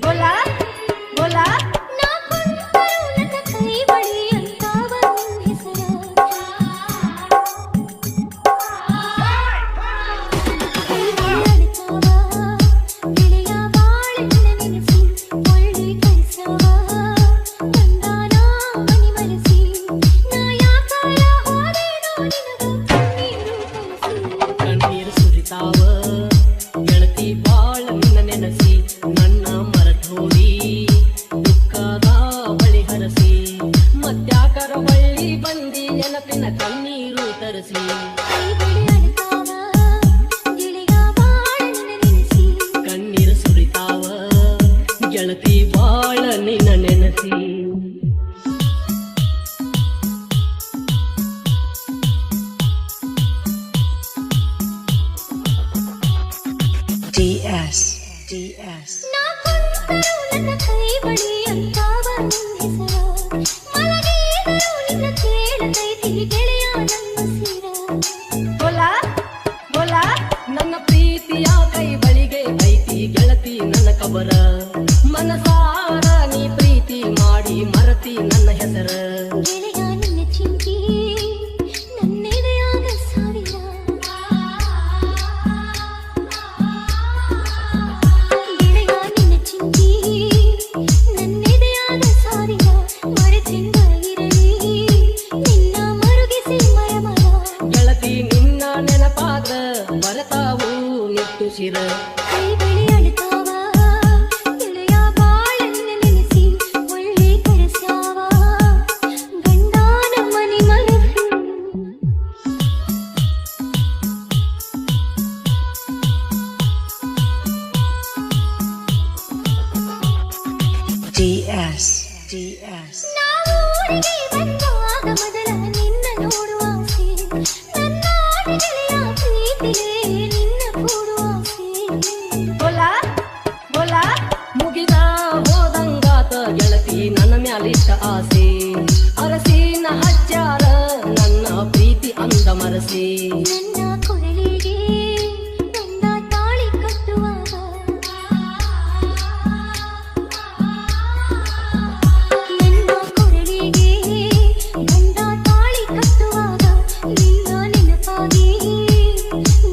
बोला बोला ನಾ ಕುಂತರು ನನ್ನ ಕೈ ಬಳಿ ಅಂತಾವ ನಿನ್ನ ಹೆಸರ ಕೈ ಅಳಿತಾವ ಗೆಳೆಯ ಬಾಳೆನ್ನ ನೆನೆಸಿ ಒಳ್ಳೆ ಕಲಿಸವ ಬಂದಾನ ಮನಿ ಮರೆಸಿ ನಾ ಯಾಕಾರ ಹೋದೇನೋ ನಿನಗ ಕಣ್ಣೀರು ಸುರಿತಾವ ಗೆಳತಿ ಬಾಳ ನಿನ್ನ ನೆನಸಿ ನನ್ನ ಮರತೋಡಿ ದುಃಖದ ಬಳಿ ಹರಸಿ ಮತ್ಯಾಕರ ಬಳ್ಳಿ ಬಂದಿ ನೆನಪಿನ ಕಣ್ಣೀರು ತರಿಸಿ ಕೈ ಬಳಿ ಅಳಿತಾವ ಗೆಳೆಯ ಬಾಳೆನ್ನ ನೆನೆಸಿ ಕಣ್ಣೀರು ಸುರಿತಾವ ಗೆಳತಿ ಬಾಳ ನಿನ್ನ ನೆನಸಿ DS ನಾ ಕುಂತರು ನನ್ನ ಕೈ ಬಳಿ ಅಂತಾವ ನಿನ್ನ ಹೆಸರ ಮಲಗಿದರು ನಿನ್ನ ಕೇಳತೈತಿ ಗೆಳೆಯ ನನ್ನ ಸಿರ बोला बोला ನನ್ನ ಪ್ರೀತಿಯ ಕೈ ಬಳಿಗೆ ಐತಿ ಗೆಳತಿ ನನ್ನ ಕಬರ ಮನಸಾರ ನೀ ಪ್ರೀತಿ ಮಾಡಿ ಮರತಿ ನನ್ನ ಹೆಸರ ಗೆಳೆಯ ನಿನ್ನ ಚಿಂತಿ ನನ್ನೆದೆಯಾಗ ಸಾವಿರ ಗೆಳೆಯ ನಿನ್ನ ಚಿಂತಿ ನನ್ನೆದೆಯಾಗ ಸಾವಿರ ಮರೆತಿಂದ ಇರಲಿ ನಿನ್ನ ಮರುಗಿಸಿ ಮರಮರ ಗೆಳತಿ ನಿನ್ನ ನೆನಪಾದ ಬರತಾವು ನಿಟ್ಟುಸಿರ ಕೈ ಬಳಿ ಅಳಿತಾವ ಗೆಳೆಯ ಬಾಳನ್ನ ನೆನೆಸಿ ಒಳ್ಳೆ ಕರೆಸ್ಯಾವ ಗಂಡನ ಮನಿ ಮರೆಸಿ DS ನಾವು ಊರಿಗೆ ಬಂದಾಗ ಮೊದಲ ನಿನ್ನ ನೋಡುವ ಆಸೆ ನನ್ನ ಗೆಳೆಯ ಪ್ರೀತಿಗೆ ನಿನ್ನ ಕೂಡುವ ಆಸೆ बोला बोला ಮುಗಿದ ಹೋದಂಗಾತ ಗೆಳತಿ ನನ್ನ ಮ್ಯಾಲಿಟ್ಟ ಆಸೆ ಅರಸಿನ ಹಚ್ಚಾರ ನನ್ನ ಪ್ರೀತಿ ಅಂದ ಮರಸಿ ನನ್ನ ಕೊರಳಿಗೆ ಗಂಡ ತಾಳಿ ಕಟ್ಟುವಾಗ ನನ್ನ ಕೊರಳಿಗೆ ಗಂಡ ತಾಳಿ ಕಟ್ಟುವಾಗ ನಿನ್ನ ನೆನಪಾಗಿ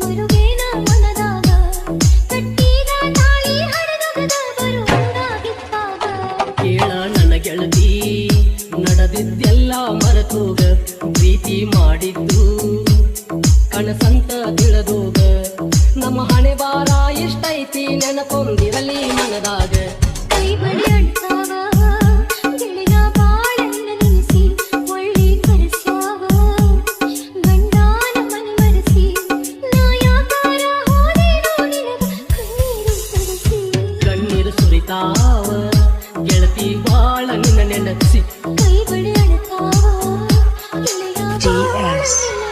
ಮರುಗೇನ ಮನದಾಗ ಕಟ್ಟಿದ ತಾಳಿ ಹರಿದಗದ ಬರುವಂಗಾಗಿದ್ದಾಗ ಕೇಳ ನನ್ನ ಗೆಳತಿ ನಡೆದಿದ್ದೆಲ್ಲ ಮರೆತೋಗ ಪ್ರೀತಿ ಮಾಡಿದ್ದು ಕನಸಂತ ತಿಳಿದೋಗ ನಮ್ಮ ಹಣೆ ಬಾರ ಎಷ್ಟೈತಿ ನೆನಪೊಂದಿರಲಿ ಮನದಾಗ ಕೈ ಬಳಿ ಅಳಿತಾವ ಗೆಳೆಯ ಬಾಳನ್ನ ನೆನೆಸಿ ಒಳ್ಳೆ ಕರೆಸ್ಯಾವ ಗಂಡನ ಮನಿ ಮರೆಸಿ ನಾ ಯಾಕಾರ ಹೋದೇನೋ ನಿನಗ ಕಣ್ಣೀರು ಸುರಿತಾವ ಗೆಳತಿ ಬಾಳ ನಿನ್ನ ನೆನಸಿ ಕೈ ಬಳಿ ಅಳಿತಾವ ಗೆಳೆಯ ಬಾಳನ್ನ